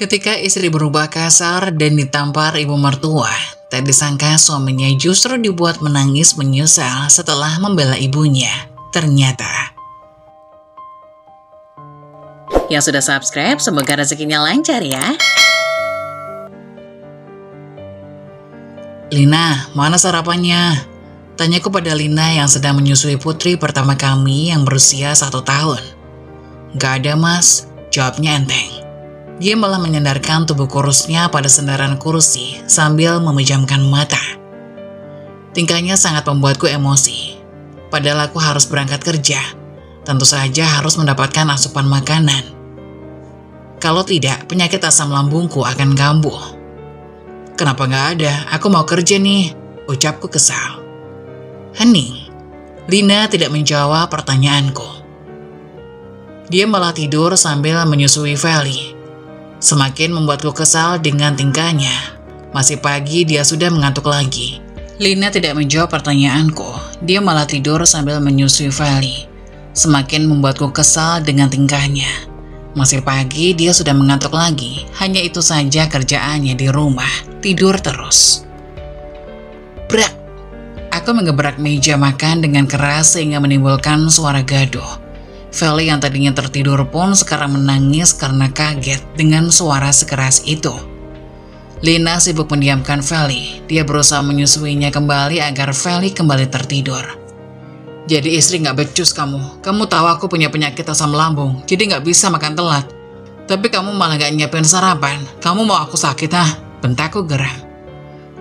Ketika istri berubah kasar dan ditampar ibu mertua, tak disangka suaminya justru dibuat menangis menyesal setelah membela ibunya. Ternyata Yang sudah subscribe, semoga rezekinya lancar ya. Lina, mana sarapannya? Tanyaku pada Lina yang sedang menyusui putri pertama kami yang berusia 1 tahun. Gak ada mas, jawabnya enteng. Dia malah menyandarkan tubuh kurusnya pada sandaran kursi sambil memejamkan mata. Tingkahnya sangat membuatku emosi. Padahal aku harus berangkat kerja. Tentu saja harus mendapatkan asupan makanan. Kalau tidak, penyakit asam lambungku akan kambuh. Kenapa nggak ada? Aku mau kerja nih, ucapku kesal. Hening. Lina tidak menjawab pertanyaanku. Dia malah tidur sambil menyusui Feli. Semakin membuatku kesal dengan tingkahnya. Masih pagi dia sudah mengantuk lagi. Lina tidak menjawab pertanyaanku. Dia malah tidur sambil menyusui Feli. Semakin membuatku kesal dengan tingkahnya. Masih pagi dia sudah mengantuk lagi. Hanya itu saja kerjaannya di rumah. Tidur terus. Brak. Aku mengebrak meja makan dengan keras sehingga menimbulkan suara gaduh. Feli yang tadinya tertidur pun sekarang menangis karena kaget dengan suara sekeras itu. Lina sibuk mendiamkan Feli. Dia berusaha menyusuinya kembali agar Feli kembali tertidur. Jadi istri gak becus kamu. Kamu tahu aku punya penyakit asam lambung, jadi gak bisa makan telat. Tapi kamu malah gak nyiapin sarapan. Kamu mau aku sakit bentakku geram.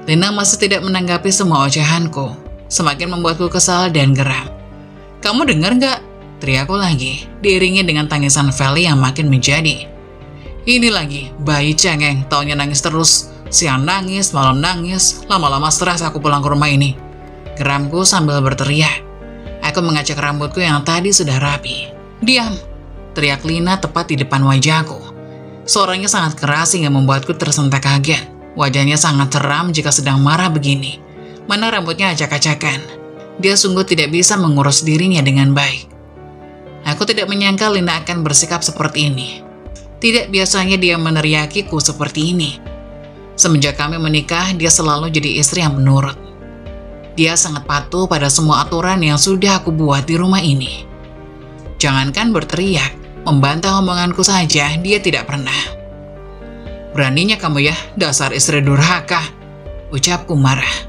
Lina masih tidak menanggapi semua ocehanku. Semakin membuatku kesal dan geram. Kamu dengar gak? Teriakku lagi, diiringi dengan tangisan Feli yang makin menjadi. Ini lagi, bayi cengeng, taunya nangis terus. Siang nangis, malam nangis, lama-lama stres aku pulang ke rumah ini. Geramku sambil berteriak. Aku mengacak rambutku yang tadi sudah rapi. Diam! Teriak Lina tepat di depan wajahku. Suaranya sangat keras hingga membuatku tersentak kaget. Wajahnya sangat seram jika sedang marah begini. Mana rambutnya acak-acakan. Dia sungguh tidak bisa mengurus dirinya dengan baik. Aku tidak menyangka Lina akan bersikap seperti ini. Tidak biasanya dia meneriakiku seperti ini. Semenjak kami menikah, dia selalu jadi istri yang penurut. Dia sangat patuh pada semua aturan yang sudah aku buat di rumah ini. Jangankan berteriak, membantah omonganku saja dia tidak pernah. Beraninya kamu ya, dasar istri durhaka, ucapku marah.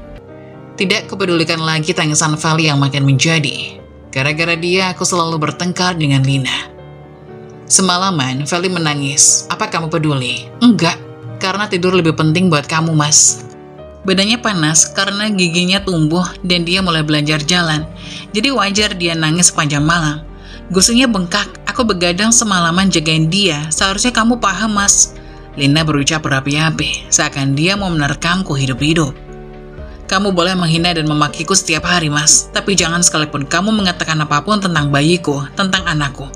Tidak kepedulikan lagi tangisan Feli yang makin menjadi. Gara-gara dia aku selalu bertengkar dengan Lina. Semalaman Feli menangis. Apa kamu peduli? Enggak, karena tidur lebih penting buat kamu mas. Badannya panas karena giginya tumbuh dan dia mulai belajar jalan. Jadi wajar dia nangis sepanjang malam. Gusinya bengkak, aku begadang semalaman jagain dia. Seharusnya kamu paham mas. Lina berucap berapi-api, seakan dia mau menerkamku hidup-hidup. Kamu boleh menghina dan memakiku setiap hari mas, tapi jangan sekalipun kamu mengatakan apapun tentang bayiku, tentang anakku.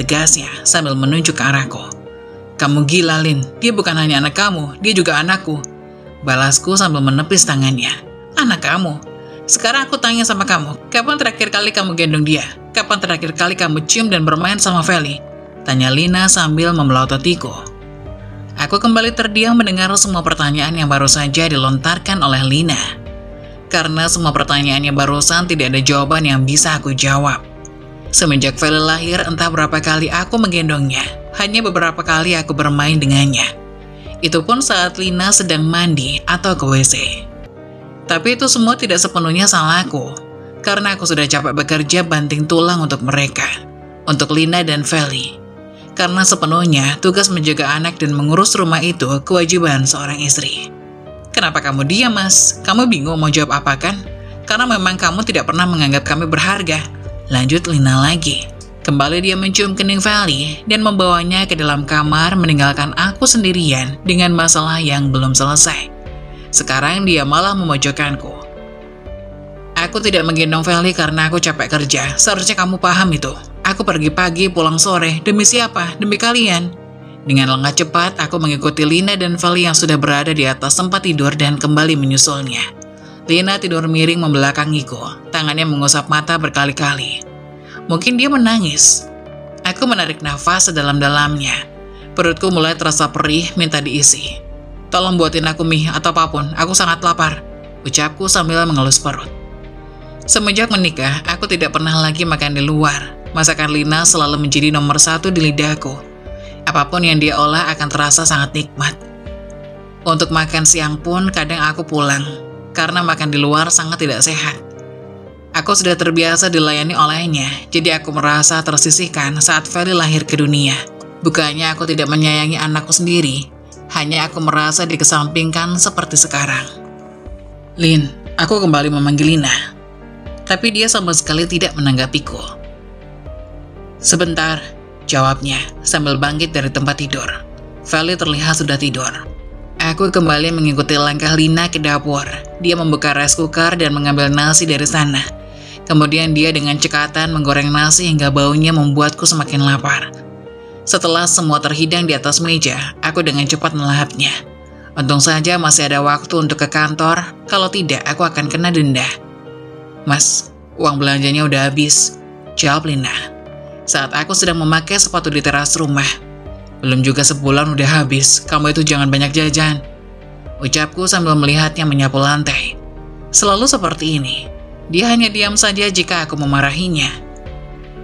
Tegasnya sambil menunjuk ke arahku. Kamu gila Lin, dia bukan hanya anak kamu, dia juga anakku. Balasku sambil menepis tangannya. Anak kamu? Sekarang aku tanya sama kamu, kapan terakhir kali kamu gendong dia? Kapan terakhir kali kamu cium dan bermain sama Feli? Tanya Lina sambil memelototiku. Aku kembali terdiam mendengar semua pertanyaan yang baru saja dilontarkan oleh Lina. Karena semua pertanyaannya barusan tidak ada jawaban yang bisa aku jawab. Semenjak Feli lahir, entah berapa kali aku menggendongnya. Hanya beberapa kali aku bermain dengannya. Itu pun saat Lina sedang mandi atau ke WC. Tapi itu semua tidak sepenuhnya salahku. Karena aku sudah capek bekerja banting tulang untuk mereka. Untuk Lina dan Feli. Karena sepenuhnya tugas menjaga anak dan mengurus rumah itu kewajiban seorang istri. Kenapa kamu diam mas? Kamu bingung mau jawab apa kan? Karena memang kamu tidak pernah menganggap kami berharga. Lanjut Lina lagi. Kembali dia mencium kening Feli dan membawanya ke dalam kamar meninggalkan aku sendirian dengan masalah yang belum selesai. Sekarang dia malah memojokkanku. Aku tidak menggendong Feli karena aku capek kerja. Seharusnya kamu paham itu. Aku pergi pagi pulang sore. Demi siapa? Demi kalian. Dengan lengan cepat aku mengikuti Lina dan Feli yang sudah berada di atas tempat tidur dan kembali menyusulnya. Lina tidur miring membelakangiku. Tangannya mengusap mata berkali-kali. Mungkin dia menangis. Aku menarik nafas sedalam-dalamnya. Perutku mulai terasa perih, minta diisi. "Tolong buatin aku mie atau apapun, aku sangat lapar," ucapku sambil mengelus perut. Semenjak menikah, aku tidak pernah lagi makan di luar. Masakan Lina selalu menjadi nomor 1 di lidahku. Apapun yang dia olah akan terasa sangat nikmat. Untuk makan siang pun kadang aku pulang, karena makan di luar sangat tidak sehat. Aku sudah terbiasa dilayani olehnya, jadi aku merasa tersisihkan saat Feli lahir ke dunia. Bukannya aku tidak menyayangi anakku sendiri, hanya aku merasa dikesampingkan seperti sekarang. "Lin, aku kembali memanggil Lina." Tapi dia sama sekali tidak menanggapiku. "Sebentar," jawabnya sambil bangkit dari tempat tidur. Feli terlihat sudah tidur. Aku kembali mengikuti langkah Lina ke dapur. Dia membuka rice cooker dan mengambil nasi dari sana. Kemudian dia dengan cekatan menggoreng nasi hingga baunya membuatku semakin lapar. Setelah semua terhidang di atas meja, aku dengan cepat melahapnya. Untung saja masih ada waktu untuk ke kantor, kalau tidak aku akan kena denda. "Mas, uang belanjanya udah habis," jawab Lina saat aku sedang memakai sepatu di teras rumah. "Belum juga sebulan udah habis, kamu itu jangan banyak jajan," ucapku sambil melihatnya menyapu lantai. Selalu seperti ini, dia hanya diam saja jika aku memarahinya.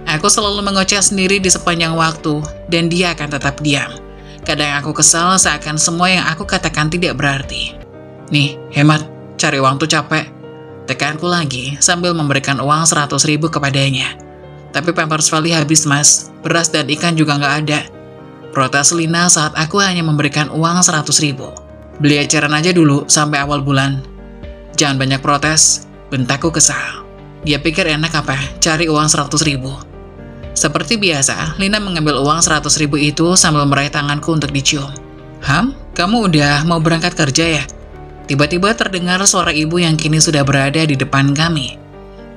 Aku selalu mengoceh sendiri di sepanjang waktu, dan dia akan tetap diam. Kadang aku kesal seakan semua yang aku katakan tidak berarti. "Nih, hemat, cari uang tuh capek," tekanku lagi sambil memberikan uang 100.000 kepadanya. "Tapi Pampers Feli habis, Mas. Beras dan ikan juga nggak ada," protes Lina saat aku hanya memberikan uang 100.000. "Beli eceran aja dulu sampai awal bulan." "Jangan banyak protes," bentakku kesal. Dia pikir enak apa, cari uang 100.000. Seperti biasa, Lina mengambil uang 100.000 itu sambil meraih tanganku untuk dicium. Kamu udah mau berangkat kerja ya?" Tiba-tiba terdengar suara ibu yang kini sudah berada di depan kami.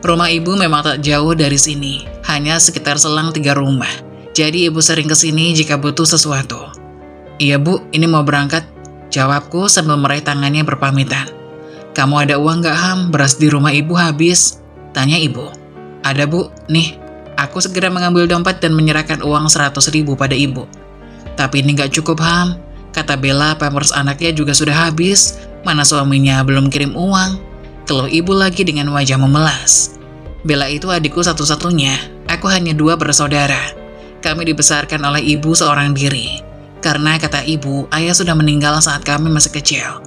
Rumah ibu memang tak jauh dari sini, hanya sekitar selang 3 rumah. Jadi ibu sering kesini jika butuh sesuatu. "Iya Bu, ini mau berangkat," jawabku sambil meraih tangannya berpamitan. "Kamu ada uang nggak beras di rumah ibu habis," tanya ibu. "Ada Bu, nih." Aku segera mengambil dompet dan menyerahkan uang 100.000 pada ibu. "Tapi ini nggak cukup kata Bella, Pampers anaknya juga sudah habis, mana suaminya belum kirim uang," keluh ibu lagi dengan wajah memelas. Bella itu adikku satu-satunya, aku hanya 2 bersaudara. Kami dibesarkan oleh ibu seorang diri, karena kata ibu, ayah sudah meninggal saat kami masih kecil.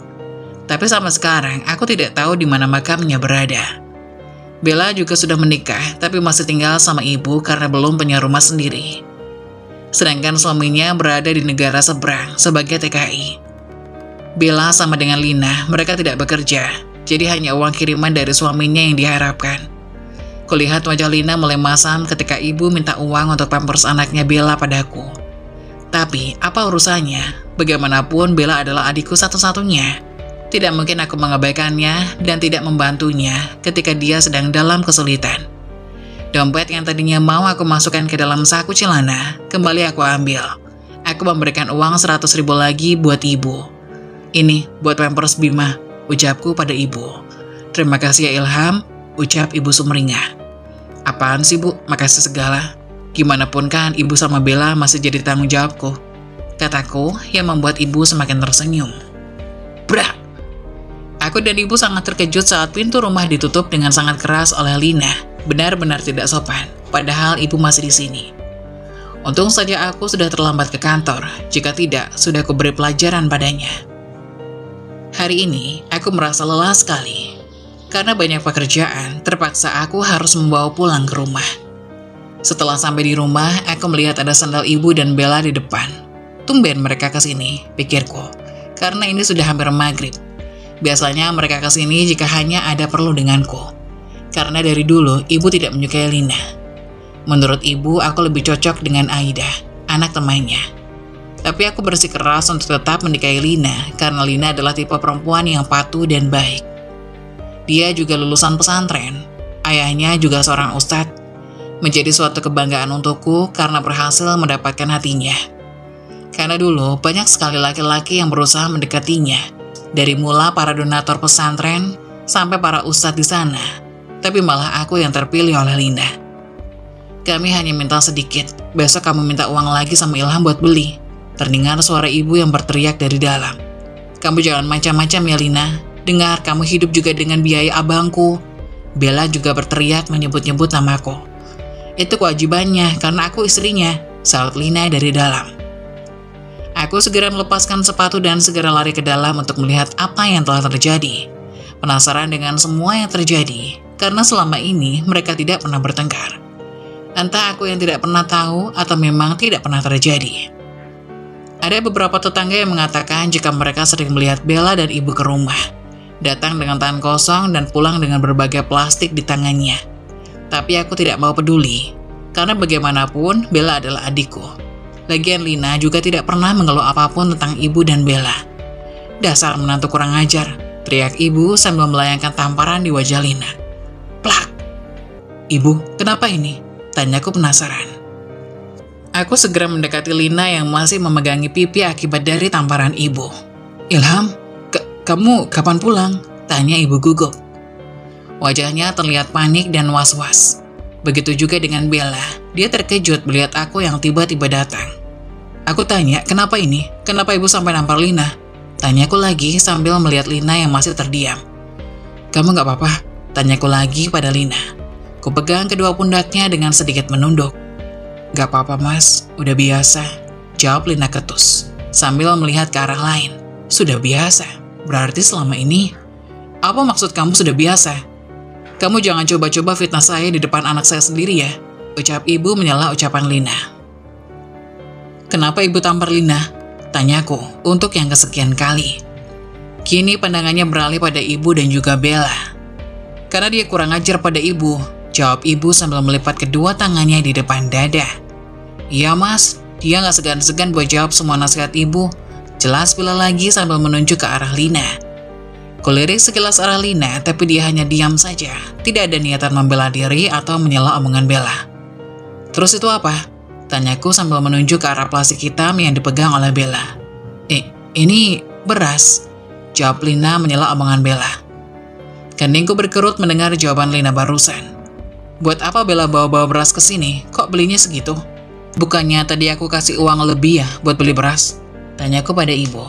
Tapi sampai sekarang, aku tidak tahu di mana makamnya berada. Bella juga sudah menikah, tapi masih tinggal sama ibu karena belum punya rumah sendiri. Sedangkan suaminya berada di negara seberang sebagai TKI. Bella sama dengan Lina, mereka tidak bekerja, jadi hanya uang kiriman dari suaminya yang diharapkan. Kulihat wajah Lina mulai masam ketika ibu minta uang untuk Pampers anaknya Bella padaku. Tapi, apa urusannya? Bagaimanapun Bella adalah adikku satu-satunya. Tidak mungkin aku mengabaikannya dan tidak membantunya ketika dia sedang dalam kesulitan. Dompet yang tadinya mau aku masukkan ke dalam saku celana, kembali aku ambil. Aku memberikan uang 100.000 lagi buat ibu. "Ini buat Pampers Bima," ucapku pada ibu. "Terima kasih ya Ilham," ucap ibu sumringah. "Apaan sih Bu, makasih segala. Gimanapun kan ibu sama Bella masih jadi tanggung jawabku," kataku yang membuat ibu semakin tersenyum. Brak! Aku dan ibu sangat terkejut saat pintu rumah ditutup dengan sangat keras oleh Lina. Benar-benar tidak sopan, padahal ibu masih di sini. Untung saja aku sudah terlambat ke kantor, jika tidak, sudah kuberi pelajaran padanya. Hari ini, aku merasa lelah sekali. Karena banyak pekerjaan, terpaksa aku harus membawa pulang ke rumah. Setelah sampai di rumah, aku melihat ada sandal ibu dan Bella di depan. Tumben mereka ke sini, pikirku, karena ini sudah hampir maghrib. Biasanya mereka kesini jika hanya ada perlu denganku. Karena dari dulu, ibu tidak menyukai Lina. Menurut ibu, aku lebih cocok dengan Aida, anak temannya. Tapi aku bersikeras untuk tetap menikahi Lina, karena Lina adalah tipe perempuan yang patuh dan baik. Dia juga lulusan pesantren. Ayahnya juga seorang ustadz. Menjadi suatu kebanggaan untukku karena berhasil mendapatkan hatinya. Karena dulu, banyak sekali laki-laki yang berusaha mendekatinya. Dari mula para donatur pesantren sampai para ustadz di sana, tapi malah aku yang terpilih oleh Lina. Kami hanya minta sedikit, besok kamu minta uang lagi sama Ilham buat beli, terdengar suara ibu yang berteriak dari dalam. "Kamu jangan macam-macam ya Lina. Dengar, kamu hidup juga dengan biaya abangku." Bella juga berteriak menyebut-nyebut namaku. "Itu kewajibannya karena aku istrinya," saut Lina dari dalam. Aku segera melepaskan sepatu dan segera lari ke dalam untuk melihat apa yang telah terjadi. Penasaran dengan semua yang terjadi, karena selama ini mereka tidak pernah bertengkar. Entah aku yang tidak pernah tahu atau memang tidak pernah terjadi. Ada beberapa tetangga yang mengatakan jika mereka sering melihat Bella dan ibu ke rumah, datang dengan tangan kosong dan pulang dengan berbagai plastik di tangannya. Tapi aku tidak mau peduli, karena bagaimanapun Bella adalah adikku. Lagian Lina juga tidak pernah mengeluh apapun tentang ibu dan Bella. "Dasar menantu kurang ajar," teriak ibu sambil melayangkan tamparan di wajah Lina. Plak! "Ibu, kenapa ini?" tanyaku penasaran. Aku segera mendekati Lina yang masih memegangi pipi akibat dari tamparan ibu. "Ilham, kamu kapan pulang?" tanya ibu gugup. Wajahnya terlihat panik dan was-was. Begitu juga dengan Bella, dia terkejut melihat aku yang tiba-tiba datang. Aku tanya, "Kenapa ini? Kenapa ibu sampai nampar Lina?" tanyaku lagi sambil melihat Lina yang masih terdiam. "Kamu gak apa-apa?" tanyaku lagi pada Lina. Kupegang kedua pundaknya dengan sedikit menunduk. "Gak apa-apa mas, udah biasa," jawab Lina ketus, sambil melihat ke arah lain. "Sudah biasa? Berarti selama ini..." "Apa maksud kamu sudah biasa? Kamu jangan coba-coba fitnah saya di depan anak saya sendiri ya," ucap ibu menyela ucapan Lina. "Kenapa ibu tampar Lina?" tanyaku untuk yang kesekian kali. Kini pandangannya beralih pada ibu dan juga Bella. "Karena dia kurang ajar pada ibu," jawab ibu sambil melipat kedua tangannya di depan dada. "Iya mas," dia gak segan-segan buat jawab semua nasihat ibu. Jelas Bella lagi sambil menunjuk ke arah Lina. Kulirik sekilas arah Lina, tapi dia hanya diam saja. Tidak ada niatan membela diri atau menyela omongan Bella. "Terus itu apa?" tanyaku sambil menunjuk ke arah plastik hitam yang dipegang oleh Bella. Ini beras," jawab Lina menyela omongan Bella. Keningku berkerut mendengar jawaban Lina barusan. "Buat apa Bella bawa-bawa beras ke sini? Kok belinya segitu? Bukannya tadi aku kasih uang lebih ya buat beli beras?" tanyaku pada ibu.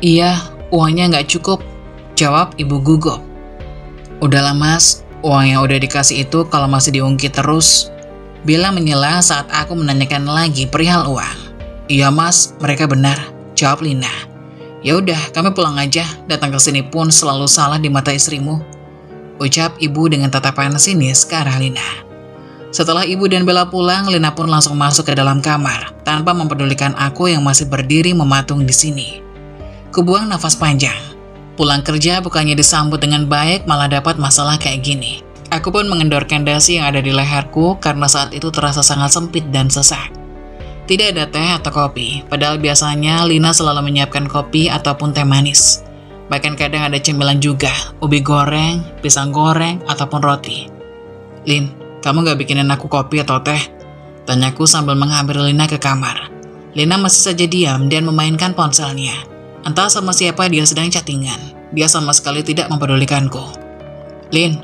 Iya, uangnya nggak cukup," jawab ibu gugup. "Udahlah mas, uang yang udah dikasih itu kalau masih diungkit terus," Bella menyela saat aku menanyakan lagi perihal uang. "Iya mas, mereka benar," jawab Lina. "Ya udah, kami pulang aja. Datang ke sini pun selalu salah di mata istrimu," ucap ibu dengan tatapan sinis ke arah Lina. Setelah ibu dan Bella pulang, Lina pun langsung masuk ke dalam kamar tanpa mempedulikan aku yang masih berdiri mematung di sini. Kubuang nafas panjang. Pulang kerja bukannya disambut dengan baik, malah dapat masalah kayak gini. Aku pun mengendorkan dasi yang ada di leherku karena saat itu terasa sangat sempit dan sesak. Tidak ada teh atau kopi, padahal biasanya Lina selalu menyiapkan kopi ataupun teh manis. Bahkan kadang ada cemilan juga, ubi goreng, pisang goreng, ataupun roti. "Lin, kamu gak bikinin aku kopi atau teh?" tanyaku sambil menghampiri Lina ke kamar. Lina masih saja diam dan memainkan ponselnya. Entah sama siapa dia sedang chattingan. Dia sama sekali tidak mempedulikanku. "Lin,"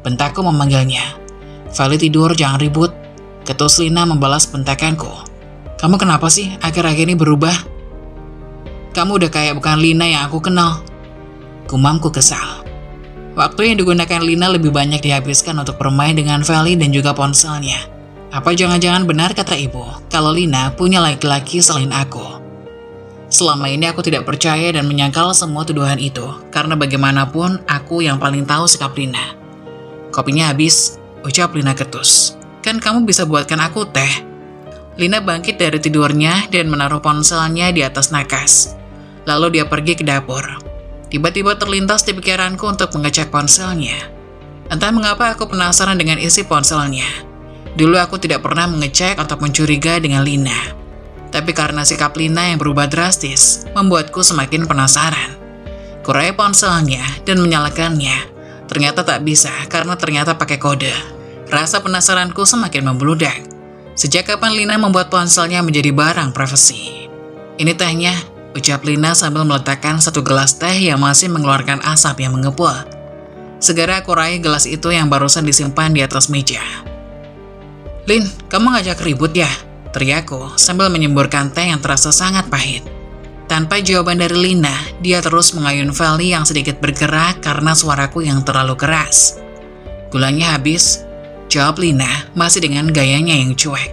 bentakku memanggilnya. "Feli tidur, jangan ribut," ketus Lina membalas bentakanku. "Kamu kenapa sih akhir-akhir ini berubah? Kamu udah kayak bukan Lina yang aku kenal," gumamku kesal. Waktu yang digunakan Lina lebih banyak dihabiskan untuk bermain dengan Feli dan juga ponselnya. Apa jangan-jangan benar kata ibu, kalau Lina punya laki-laki selain aku? Selama ini aku tidak percaya dan menyangkal semua tuduhan itu, karena bagaimanapun aku yang paling tahu sikap Lina. "Kopinya habis," ucap Lina ketus. "Kan kamu bisa buatkan aku teh." Lina bangkit dari tidurnya dan menaruh ponselnya di atas nakas. Lalu dia pergi ke dapur. Tiba-tiba terlintas di pikiranku untuk mengecek ponselnya. Entah mengapa aku penasaran dengan isi ponselnya. Dulu aku tidak pernah mengecek atau mencuriga dengan Lina. Tapi karena sikap Lina yang berubah drastis, membuatku semakin penasaran. Kurai ponselnya dan menyalakannya. Ternyata tak bisa karena ternyata pakai kode. Rasa penasaranku semakin membludak. Sejak kapan Lina membuat ponselnya menjadi barang privasi? "Ini tehnya," ucap Lina sambil meletakkan satu gelas teh yang masih mengeluarkan asap yang mengepul. Segera aku raih gelas itu yang barusan disimpan di atas meja. "Lin, kamu ngajak ribut ya?" teriakku sambil menyemburkan teh yang terasa sangat pahit. Tanpa jawaban dari Lina, dia terus mengayun Feli yang sedikit bergerak karena suaraku yang terlalu keras. Gulanya habis, jawab Lina masih dengan gayanya yang cuek.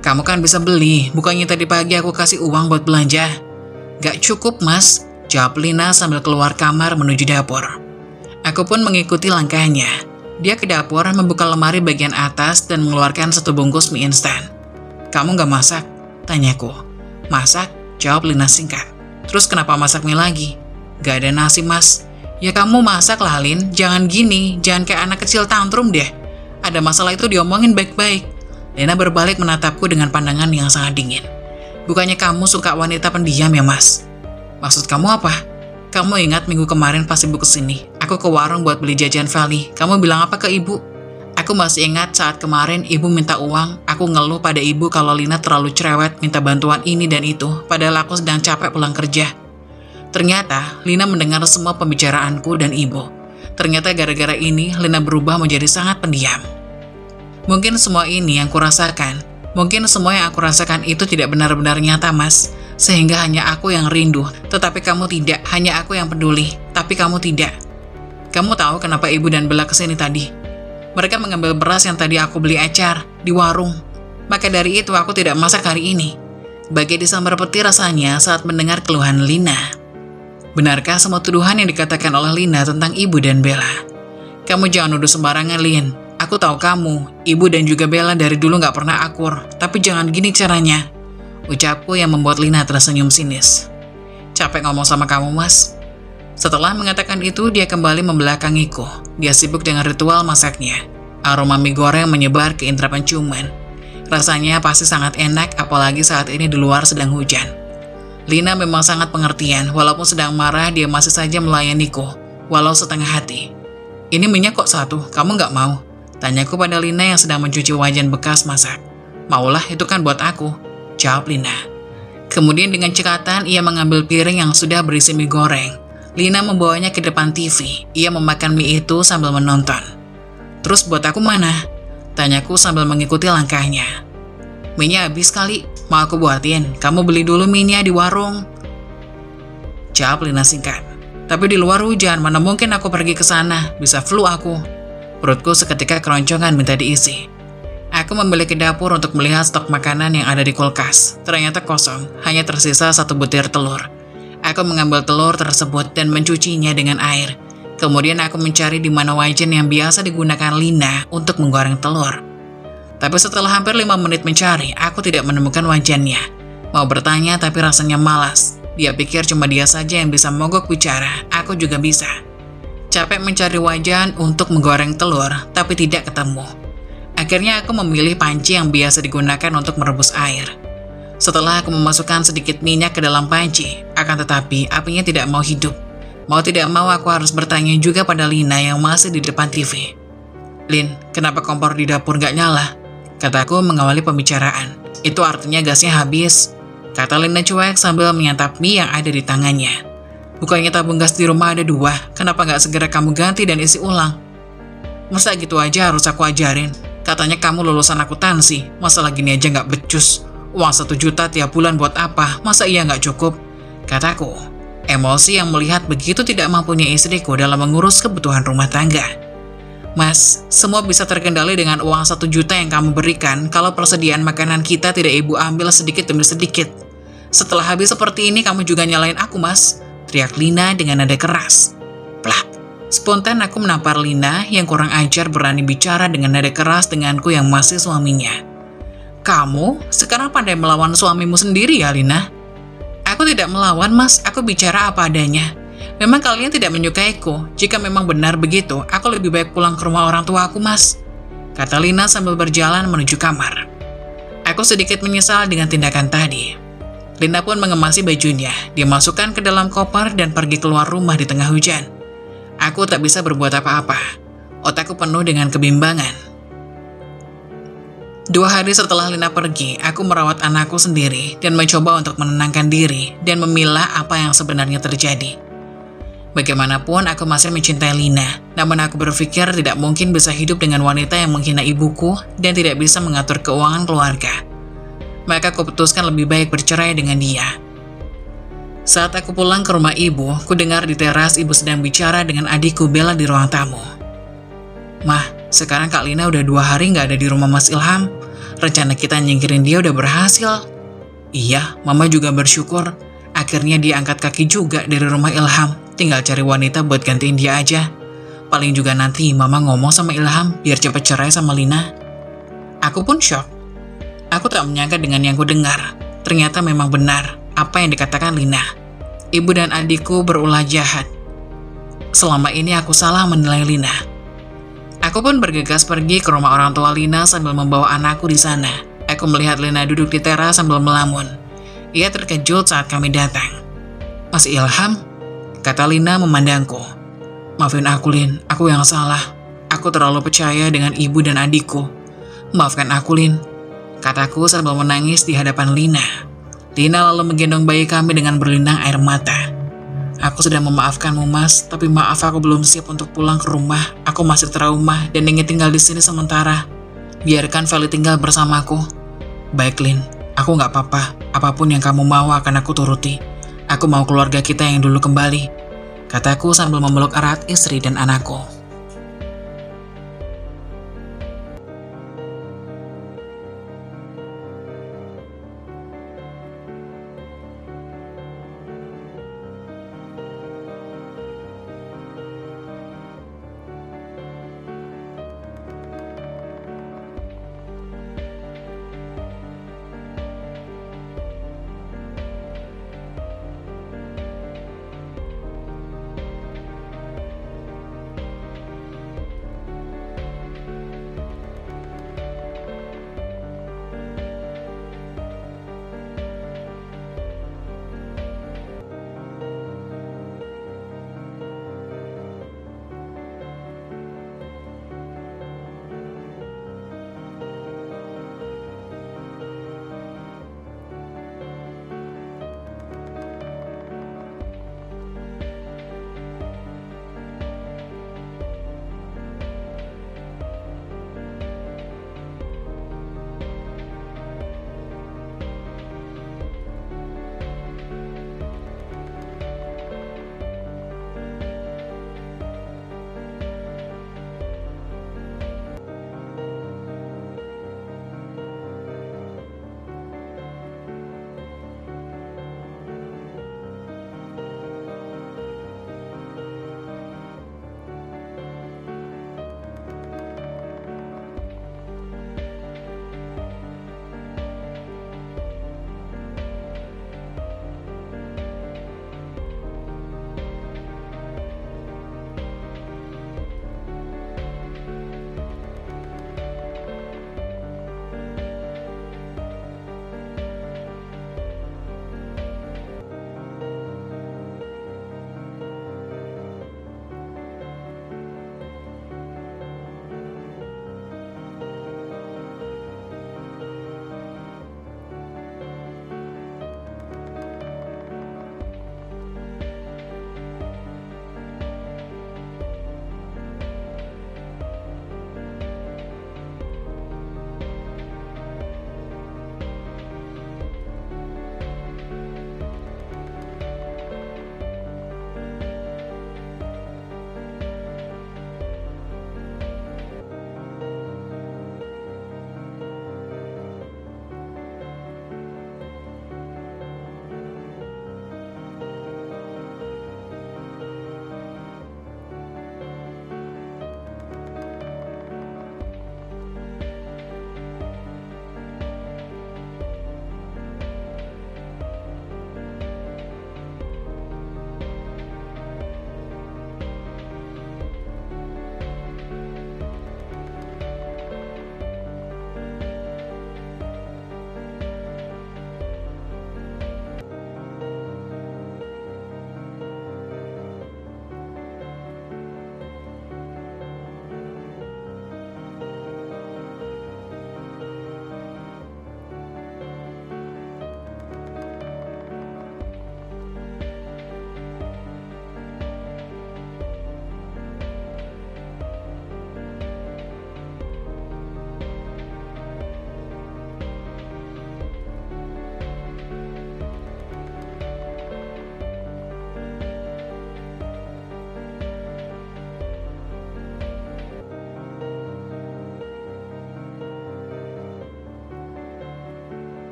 Kamu kan bisa beli, bukannya tadi pagi aku kasih uang buat belanja? Gak cukup mas, jawab Lina sambil keluar kamar menuju dapur. Aku pun mengikuti langkahnya. Dia ke dapur, membuka lemari bagian atas dan mengeluarkan 1 bungkus mie instan. Kamu gak masak? Tanyaku. Masak? Jawab Lina singkat. Terus kenapa masak mie lagi? Gak ada nasi mas. Ya kamu masak lah Lin, jangan gini, jangan kayak anak kecil tantrum deh. Ada masalah itu diomongin baik-baik. Lina berbalik menatapku dengan pandangan yang sangat dingin. Bukannya kamu suka wanita pendiam ya mas? Maksud kamu apa? Kamu ingat minggu kemarin pas ibu kesini, aku ke warung buat beli jajan Feli. Kamu bilang apa ke ibu? Aku masih ingat saat kemarin ibu minta uang, aku ngeluh pada ibu kalau Lina terlalu cerewet minta bantuan ini dan itu, padahal aku sedang capek pulang kerja. Ternyata Lina mendengar semua pembicaraanku dan ibu. Ternyata gara-gara ini Lina berubah menjadi sangat pendiam. Mungkin semua ini yang kurasakan, mungkin semua yang aku rasakan itu tidak benar-benar nyata mas. Sehingga hanya aku yang rindu, tetapi kamu tidak, hanya aku yang peduli, tapi kamu tidak. Kamu tahu kenapa ibu dan Bella kesini tadi? Mereka mengambil beras yang tadi aku beli Acar di warung. Maka dari itu aku tidak masak hari ini. Bagai disambar petir rasanya saat mendengar keluhan Lina. Benarkah semua tuduhan yang dikatakan oleh Lina tentang ibu dan Bella? Kamu jangan nuduh sembarangan, Lin. Aku tahu kamu, ibu dan juga Bella dari dulu gak pernah akur. Tapi jangan gini caranya. Ucapku yang membuat Lina tersenyum sinis. Capek ngomong sama kamu, mas. Setelah mengatakan itu, dia kembali membelakangiku. Dia sibuk dengan ritual masaknya. Aroma mie goreng menyebar ke indera penciuman. Rasanya pasti sangat enak, apalagi saat ini di luar sedang hujan. Lina memang sangat pengertian, walaupun sedang marah, dia masih saja melayaniku, walau setengah hati. Ini minyak kok 1, kamu nggak mau? Tanyaku pada Lina yang sedang mencuci wajan bekas masak. Maulah, itu kan buat aku. Jawab Lina. Kemudian dengan cekatan ia mengambil piring yang sudah berisi mie goreng. Lina membawanya ke depan TV. Ia memakan mie itu sambil menonton. Terus buat aku mana? Tanyaku sambil mengikuti langkahnya. Mie-nya habis kali, mau aku buatin. Kamu beli dulu mie-nya di warung. Jawab Lina singkat. Tapi di luar hujan, mana mungkin aku pergi ke sana. Bisa flu aku. Perutku seketika keroncongan minta diisi. Aku membeli ke dapur untuk melihat stok makanan yang ada di kulkas. Ternyata kosong, hanya tersisa 1 butir telur. Aku mengambil telur tersebut dan mencucinya dengan air. Kemudian aku mencari di mana wajan yang biasa digunakan Lina untuk menggoreng telur. Tapi setelah hampir 5 menit mencari, aku tidak menemukan wajannya. Mau bertanya tapi rasanya malas. Dia pikir cuma dia saja yang bisa mogok bicara, aku juga bisa. Capek mencari wajan untuk menggoreng telur, tapi tidak ketemu. Akhirnya aku memilih panci yang biasa digunakan untuk merebus air. Setelah aku memasukkan sedikit minyak ke dalam panci, akan tetapi apinya tidak mau hidup. Mau tidak mau aku harus bertanya juga pada Lina yang masih di depan TV. Lin, kenapa kompor di dapur gak nyala? Kataku mengawali pembicaraan. Itu artinya gasnya habis. Kata Lina cuek sambil menyantap mie yang ada di tangannya. Bukannya tabung gas di rumah ada 2, kenapa gak segera kamu ganti dan isi ulang? Masa gitu aja harus aku ajarin? Katanya kamu lulusan akuntansi, masalah gini aja gak becus. Uang 1 juta tiap bulan buat apa? Masa iya gak cukup? Kataku, emosi yang melihat begitu tidak mampunya istriku dalam mengurus kebutuhan rumah tangga. Mas, semua bisa terkendali dengan uang 1 juta yang kamu berikan kalau persediaan makanan kita tidak ibu ambil sedikit demi sedikit. Setelah habis seperti ini kamu juga nyalain aku, mas. Teriak Lina dengan nada keras. Plak. Spontan aku menampar Lina yang kurang ajar berani bicara dengan nada keras denganku yang masih suaminya. Kamu sekarang pandai melawan suamimu sendiri ya, Lina? Aku tidak melawan, mas. Aku bicara apa adanya. Memang kalian tidak menyukaiku. Jika memang benar begitu, aku lebih baik pulang ke rumah orang tua aku, mas. Kata Lina sambil berjalan menuju kamar. Aku sedikit menyesal dengan tindakan tadi. Lina pun mengemasi bajunya. Dia masukkan ke dalam koper dan pergi keluar rumah di tengah hujan. Aku tak bisa berbuat apa-apa. Otakku penuh dengan kebimbangan. 2 hari setelah Lina pergi, aku merawat anakku sendiri dan mencoba untuk menenangkan diri dan memilah apa yang sebenarnya terjadi. Bagaimanapun aku masih mencintai Lina, namun aku berpikir tidak mungkin bisa hidup dengan wanita yang menghina ibuku dan tidak bisa mengatur keuangan keluarga. Maka aku putuskan lebih baik bercerai dengan dia. Saat aku pulang ke rumah ibu, ku dengar di teras ibu sedang bicara dengan adikku Bella di ruang tamu. "Mah, sekarang Kak Lina udah 2 hari nggak ada di rumah Mas Ilham. Rencana kita nyingkirin dia udah berhasil." "Iya, Mama juga bersyukur. Akhirnya dia angkat kaki juga dari rumah Ilham. Tinggal cari wanita buat gantiin dia aja. Paling juga nanti Mama ngomong sama Ilham biar cepet cerai sama Lina." Aku pun shock. Aku tak menyangka dengan yang ku dengar. Ternyata memang benar apa yang dikatakan Lina. Ibu dan adikku berulah jahat. Selama ini aku salah menilai Lina. Aku pun bergegas pergi ke rumah orang tua Lina sambil membawa anakku di sana. Aku melihat Lina duduk di teras sambil melamun. Ia terkejut saat kami datang. "Mas Ilham?" kata Lina memandangku. "Maafin aku, Lin. Aku yang salah. Aku terlalu percaya dengan ibu dan adikku. Maafkan aku, Lin," kataku sambil menangis di hadapan Lina. Lina lalu menggendong bayi kami dengan berlinang air mata. "Aku sudah memaafkanmu, Mas, tapi maaf aku belum siap untuk pulang ke rumah. Aku masih trauma dan ingin tinggal di sini sementara. Biarkan Feli tinggal bersamaku." "Baik, Lin. Aku nggak apa-apa. Apapun yang kamu mau akan aku turuti. Aku mau keluarga kita yang dulu kembali," kataku sambil memeluk erat istri dan anakku.